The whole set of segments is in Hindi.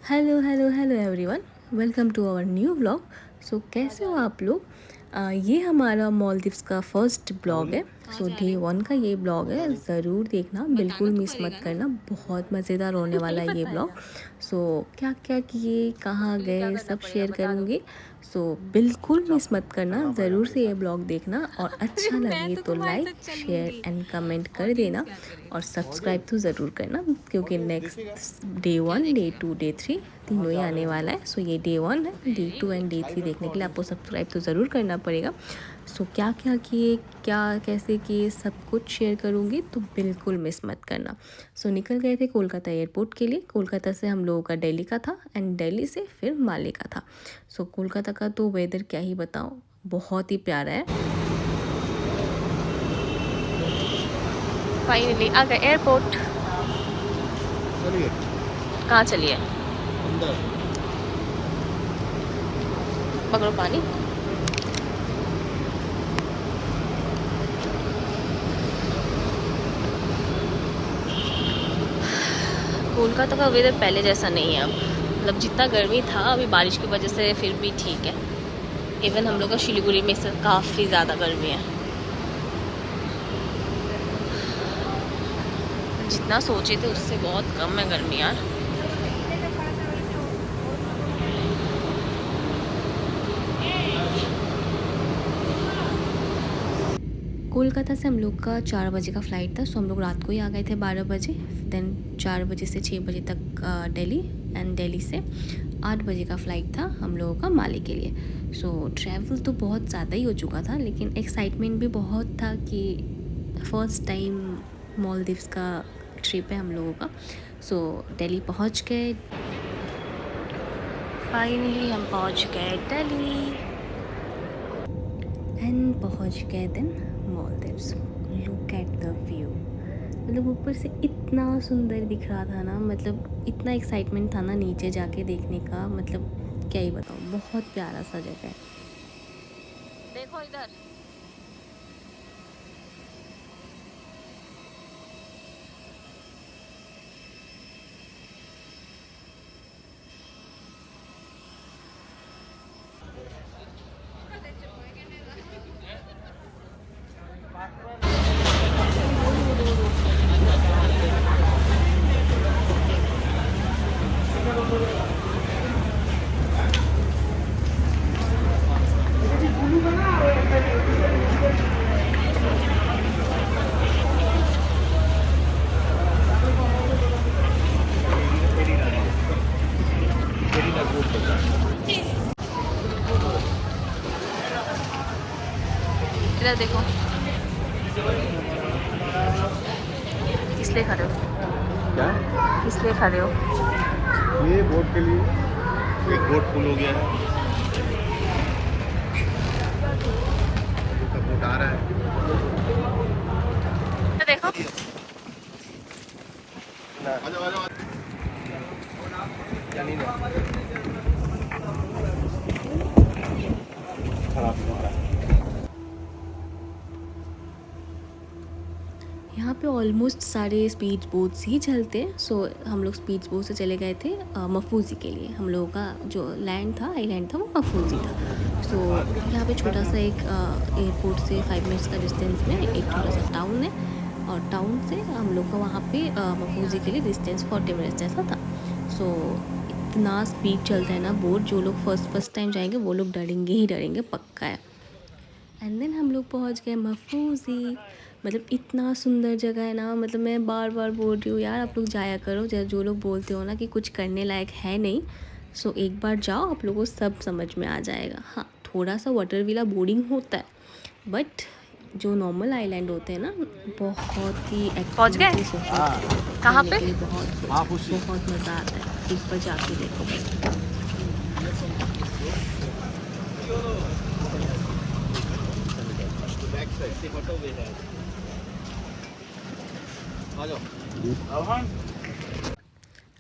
Hello hello hello everyone, welcome to our new blog. So कैसे हो आप लोग? ये हमारा मालदीव्स का फर्स्ट ब्लॉग है। सो डे 1 का ये ब्लॉग है, ज़रूर देखना, बिल्कुल मिस मत करना। बहुत मज़ेदार होने वाला है ये ब्लॉग। सो क्या क्या किए, कहाँ गए, सब शेयर करूँगी। सो बिल्कुल मिस मत करना, ज़रूर से ये ब्लॉग देखना और अच्छा लगे तो लाइक शेयर एंड कमेंट कर देना और सब्सक्राइब तो ज़रूर करना, क्योंकि नेक्स्ट डे 1 डे 2 डे 3 तीनों ही आने वाला है। सो ये डे 1 है, डे 2 एंड डे 3 देखने के लिए आपको सब्सक्राइब तो ज़रूर करना पड़ेगा। सो क्या क्या किए, क्या कैसे किए, सब कुछ शेयर करूँगी, तो बिल्कुल मिस मत करना। सो निकल गए थे कोलकाता एयरपोर्ट के लिए। कोलकाता से हम लोगों का दिल्ली का था एंड दिल्ली से फिर माले का था। सो कोलकाता का तो वेदर क्या ही बताऊँ, बहुत ही प्यारा है। फाइनली आ गए एयरपोर्ट। चलिए कहाँ चलिए? अंदर। पकड़ो पानी। कोलकाता का वेदर पहले जैसा नहीं है अब, मतलब जितना गर्मी था अभी बारिश की वजह से फिर भी ठीक है। इवन हम लोग का शिलीगुड़ी में से काफ़ी ज़्यादा गर्मी है, जितना सोचे थे उससे बहुत कम है गर्मी यार। कोलकाता से हम लोग का 4 बजे का फ़्लाइट था। सो हम लोग रात को ही आ गए थे 12 बजे। देन 4 बजे से 6 बजे तक दिल्ली एंड दिल्ली से 8 बजे का फ़्लाइट था हम लोगों का माले के लिए। सो ट्रैवल तो बहुत ज़्यादा ही हो चुका था, लेकिन एक्साइटमेंट भी बहुत था कि फ़र्स्ट टाइम मालदीव्स का ट्रिप है हम लोगों का। सो दिल्ली पहुंच गए। फाइनली हम पहुंच गए दिल्ली एंड पहुंच गए then Maldives. Look at the view, मतलब ऊपर से इतना सुंदर दिख रहा था ना, मतलब इतना एक्साइटमेंट था ना नीचे जाके देखने का, मतलब क्या ही बताऊँ, बहुत प्यारा सा जगह है। देखो इधर। इधर देखो, किस लिए खड़े हो? क्या? किस लिए खड़े हो? ये बोट के लिए। एक बोट फुल हो गया है, दूसरा बोट आ रहा है। देखो आ जाओ आ जाओ। या नहीं खराब हो रहा है। यहाँ पे ऑलमोस्ट सारे स्पीड बोट्स ही चलते हैं। सो हम लोग स्पीड बोट से चले गए थे मफूजी के लिए। हम लोगों का जो लैंड था, आइलैंड था, वो मफूजी था। सो यहाँ पे छोटा सा एक एयरपोर्ट से 5 मिनट्स का डिस्टेंस में एक छोटा सा टाउन है, और टाउन से हम लोग का वहाँ पे मफूजी के लिए डिस्टेंस 40 मिनट्स जैसा था। सो इतना स्पीड चलता है ना बोट, जो लोग फर्स्ट टाइम जाएंगे वो लोग डरेंगे ही डरेंगे, पक्का है। एंड देन हम लोग पहुंच गए मफूजी। मतलब इतना सुंदर जगह है ना, मतलब मैं बार बार बोल रही हूँ यार, आप लोग जाया करो। जो लोग बोलते हो ना कि कुछ करने लायक है नहीं, सो एक बार जाओ, आप लोगों को सब समझ में आ जाएगा। हाँ, थोड़ा सा वाटर विला बोर्डिंग होता है, बट जो नॉर्मल आइलैंड होते हैं ना, बहुत ही पहुंच गए? एक्टिविटी बहुत कहाँ करने पे? के लिए, बहुत मज़ा आता है। एक बार जाके देखो बस। बैक साइड से हटो बेटा। आ जाओ अब हम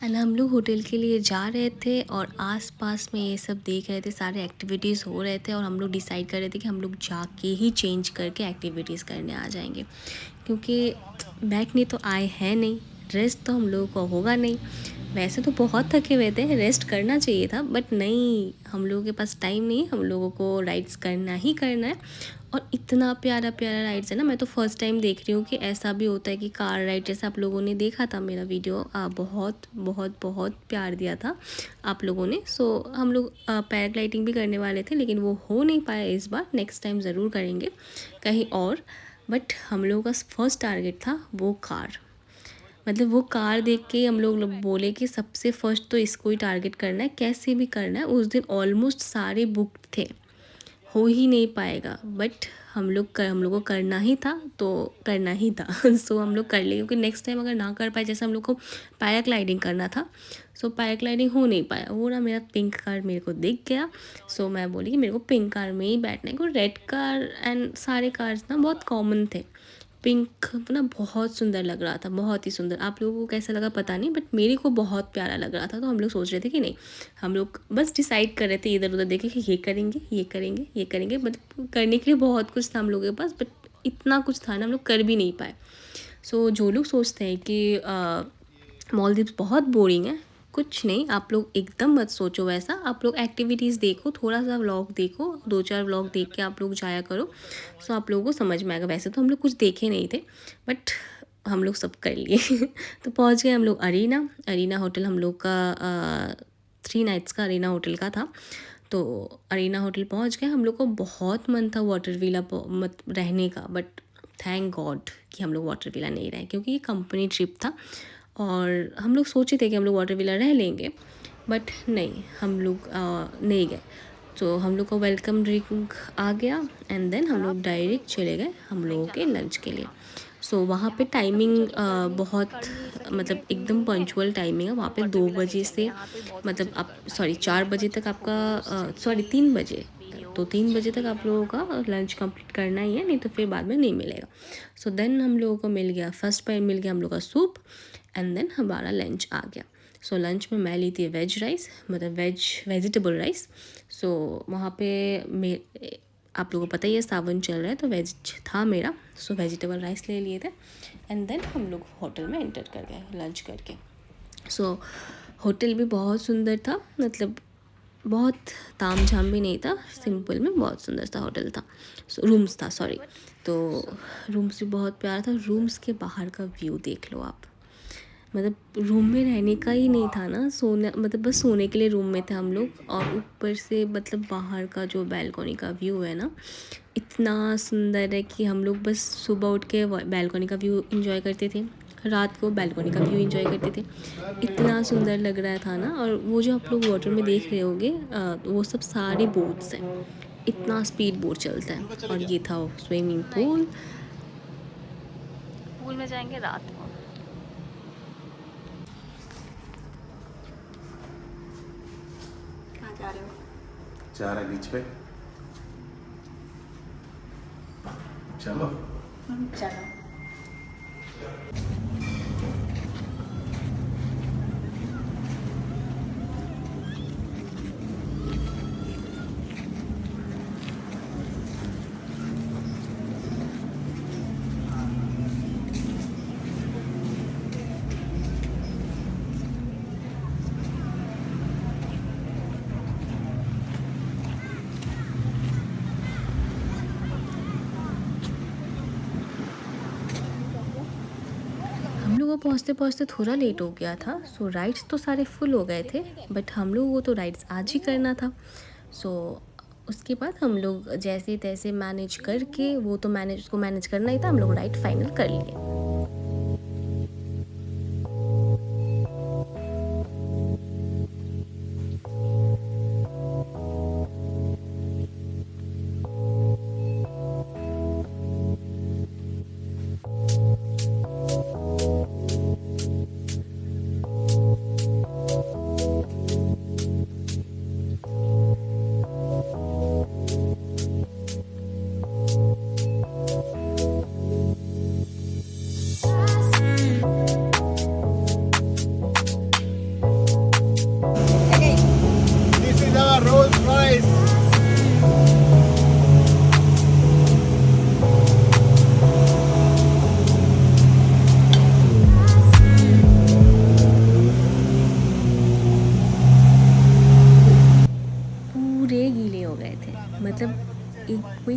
एंड हम लोग होटल के लिए जा रहे थे और आसपास में ये सब देख रहे थे, सारे एक्टिविटीज़ हो रहे थे, और हम लोग डिसाइड कर रहे थे कि हम लोग जाके ही चेंज करके एक्टिविटीज़ करने आ जाएंगे, क्योंकि बैठने तो आए हैं नहीं, रेस्ट तो हम लोगों को होगा नहीं। वैसे तो बहुत थके हुए थे, रेस्ट करना चाहिए था, बट नहीं, हम लोगों के पास टाइम नहीं है, हम लोगों को राइड्स करना ही करना है। और इतना प्यारा प्यारा राइड्स है ना, मैं तो फर्स्ट टाइम देख रही हूँ कि ऐसा भी होता है कि कार राइड, जैसे आप लोगों ने देखा था मेरा वीडियो, बहुत बहुत बहुत प्यार दिया था आप लोगों ने। सो हम लोग पैराग्लाइडिंग भी करने वाले थे, लेकिन वो हो नहीं पाया इस बार, नेक्स्ट टाइम ज़रूर करेंगे कहीं और। बट हम लोगों का फर्स्ट टारगेट था वो कार, मतलब वो कार देख के हम लोग बोले कि सबसे फर्स्ट तो इसको ही टारगेट करना है, कैसे भी करना है। उस दिन ऑलमोस्ट सारे बुकड थे, हो ही नहीं पाएगा, बट हम लोग को करना ही था तो करना ही था। सो हम लोग कर लिए, क्योंकि नेक्स्ट टाइम अगर ना कर पाए, जैसे हम लोग को पैराग्लाइडिंग करना था, सो पैराग्लाइडिंग हो नहीं पाया। वो ना मेरा पिंक कार मेरे को दिख गया, सो मैं बोली कि मेरे को पिंक कार में ही बैठना है, क्योंकि रेड कार एंड सारे कार्स ना बहुत कॉमन थे। पिंक ना बहुत सुंदर लग रहा था, बहुत ही सुंदर। आप लोगों को कैसा लगा पता नहीं, बट मेरे को बहुत प्यारा लग रहा था। तो हम लोग सोच रहे थे कि नहीं, हम लोग बस डिसाइड कर रहे थे इधर उधर देखे कि ये करेंगे ये करेंगे ये करेंगे, मतलब करने के लिए बहुत कुछ था हम लोगों के पास, बट इतना कुछ था ना, हम लोग कर भी नहीं पाए। सो जो लोग सोचते हैं कि मालदीव्स बहुत बोरिंग है, कुछ नहीं, आप लोग एकदम मत सोचो वैसा। आप लोग एक्टिविटीज़ देखो, थोड़ा सा व्लॉग देखो, 2-4 व्लॉग देख के आप लोग जाया करो, सो आप लोगों को समझ में आएगा। वैसे तो हम लोग कुछ देखे नहीं थे, बट हम लोग सब कर लिए। तो पहुंच गए हम लोग अरीना। अरीना होटल हम लोग का 3 नाइट्स का अरीना होटल का था। तो अरीना होटल पहुंच गए। हम लोग को बहुत मन था वाटर विला मत रहने का, बट थैंक गॉड कि हम लोग वाटर विला नहीं रहे, क्योंकि ये कंपनी ट्रिप था और हम लोग सोचे थे कि हम लोग वाटर विला रह लेंगे, बट नहीं, हम लोग नहीं गए। तो हम लोग को वेलकम ड्रिंक आ गया एंड देन हम लोग डायरेक्ट चले गए हम लोगों के लंच के लिए। सो वहाँ पे टाइमिंग बहुत, मतलब एकदम पंचुअल टाइमिंग है वहाँ पे। 2 बजे से, मतलब आप 4 बजे तक आपका 3 बजे, तो 3 बजे तक आप लोगों का लंच कंप्लीट करना ही है, नहीं तो फिर बाद में नहीं मिलेगा। सो देन हम लोगों को मिल गया, फर्स्ट टाइम मिल गया हम लोग का सूप एंड देन हमारा लंच आ गया। सो लंच में मैं ली थी वेज राइस, मतलब वेजिटेबल राइस। सो वहाँ पे आप लोगों को पता ही है सावन चल रहा है, तो वेज था मेरा, सो वेजिटेबल राइस ले लिए थे एंड देन हम लोग होटल में एंटर कर गए लंच करके। सो होटल भी बहुत सुंदर था, मतलब बहुत ताम झाम भी नहीं था, सिंपल में बहुत सुंदर सा होटल था। रूम्स था, सॉरी। तो रूम्स भी बहुत प्यारा था। रूम्स के बाहर का व्यू देख लो आप, मतलब रूम में रहने का ही नहीं था ना, सोने, मतलब बस सोने के लिए रूम में थे हम लोग। और ऊपर से मतलब बाहर का जो बैल्कनी का व्यू है ना, इतना सुंदर है कि हम लोग बस सुबह उठ के बैल्कनी का व्यू एंजॉय करते थे, रात को बैल्कनी का व्यू एंजॉय करते थे। इतना सुंदर लग रहा था ना। और वो जो आप लोग वाटर में देख रहे होंगे, वो सब सारे बोट्स हैं, इतना स्पीड बोट चलता है। और ये था स्विमिंग पूल। पूल में जाएंगे रात को। कहाँ जा रहे हो? जा रहा है बीच पे, चलो। चलो। हम लोगों को पहुँचते पहुँचते थोड़ा लेट हो गया था। सो राइड्स तो सारे फुल हो गए थे, बट हम लोगों को तो राइड्स आज ही करना था। सो उसके बाद हम लोग जैसे तैसे मैनेज करके, वो तो उसको मैनेज करना ही था, हम लोग राइड फाइनल कर लिए।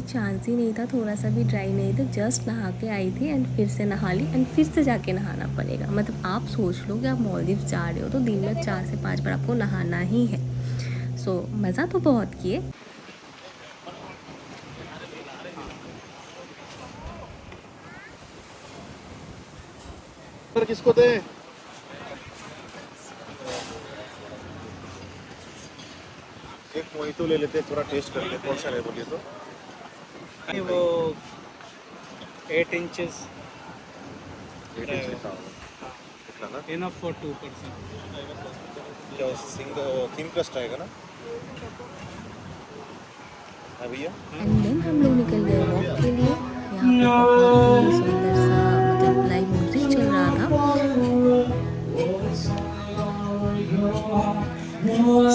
चांस ही नहीं था, थोड़ा सा भी ड्राई नहीं था। जस्ट नहा के आई थी एंड फिर से नहा ली एंड फिर से जाके नहाना पड़ेगा। मतलब आप सोच लो कि आप मालदीव जा रहे हो तो दिन में 4 से 5 बार आपको नहाना ही है। सो मज़ा तो बहुत किए। पर किसको दे? एक मोहितो ले लेते, थोड़ा टेस्ट कर लेते। कौन सा है बोलिए तो? वो 8 इंचेस 8 इंच लिखा होगा। कितना ना? Enough for 2%. क्या थिन क्रस्ट आएगा ना? हाँ भैया। एंड देन हम लोग निकल गए वॉक के लिए। यहाँ पे बहुत ही सुंदर सा मतलब लाइव म्यूजिक चल रहा था।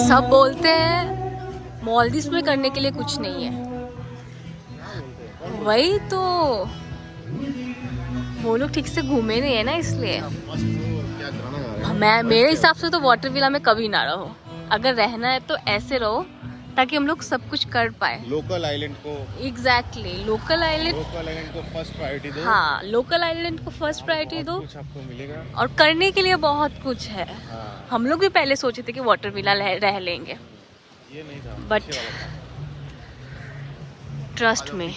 सब बोलते हैं मालदीव में करने के लिए कुछ नहीं है, वही तो वो लोग ठीक से घूमे नहीं है ना, इसलिए क्या गाना गा रहे हैं? मैं मेरे हिसाब से तो वाटर विला में कभी ना रहो। अगर रहना है तो ऐसे रहो ताकि हम लोग सब कुछ कर पाए। लोकल आइलैंड को लोकल आइलैंड को फर्स्ट प्रायोरिटी दो। हाँ, लोकल आइलैंड को फर्स्ट प्रायोरिटी दो। कुछ आपको मिलेगा और करने के लिए बहुत कुछ है। हाँ। हम लोग भी पहले सोचे थे कि वाटर विला रह लेंगे, ये नहीं था, बट पीछे वाला था। ट्रस्ट में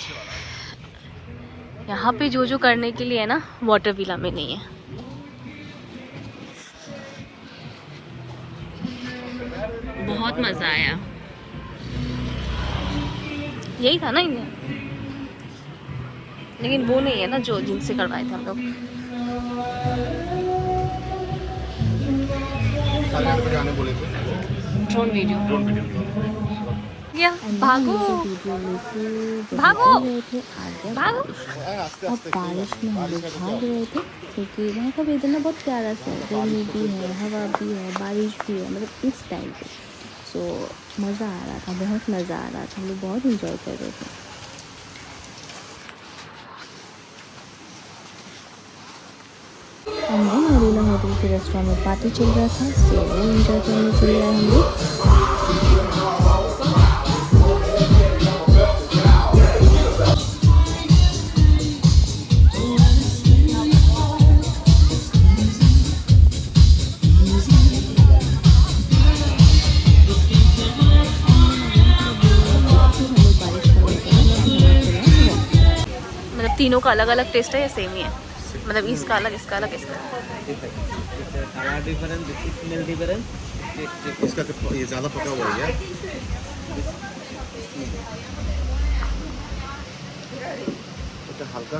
यहाँ पे जो जो करने के लिए है ना, वाटर विला में नहीं है। बहुत मज़ा आया। यही था ना इन्हें, लेकिन वो नहीं है ना जो जिनसे करवाए थे हम लोग। साइलेंट में जाने बोले थे। Drone video drone video. या भागो भागो भागो। आस्ते अब आस्ते बारिश में हम लोग भाग रहे थे क्योंकि वहाँ का वेदर ना बहुत प्यारा सा है। गर्मी भी है, हवा भी है, बारिश भी है, मतलब इस टाइम पे। सो मज़ा आ रहा था, बहुत मज़ा आ रहा था। हम लोग बहुत इंजॉय कर रहे थे। एंड देन अरेला होटल के रेस्टोरेंट में पार्टी चल रहा था, सो वो इंजॉय करने के लिए आए हम लोग। मतलब तीनों का अलग अलग टेस्ट है या सेम ही है? मतलब इसका अलग, इसका अलग, इसका कलर डिफरेंस, स्मेल डिफरेंस. इसका ये ज़्यादा पका हुआ है यार। এটা হালকা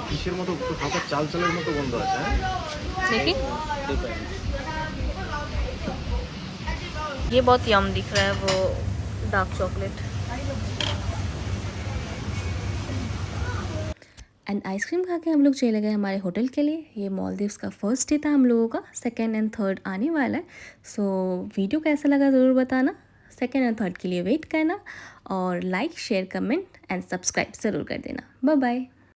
কিসের মতো একটু হালকা চাল চালের মতো গন্ধ আছে। হ্যাঁ देखिए ये बहुत यम दिख रहा है, वो डार्क चॉकलेट। एंड आइसक्रीम खा के हम लोग चले गए हमारे होटल के लिए। ये मालदीव्स का फर्स्ट डे था हम लोगों का, सेकेंड एंड थर्ड आने वाला है। सो वीडियो कैसा लगा ज़रूर बताना, सेकेंड एंड थर्ड के लिए वेट करना और like share comment and subscribe ज़रूर कर देना। Bye bye.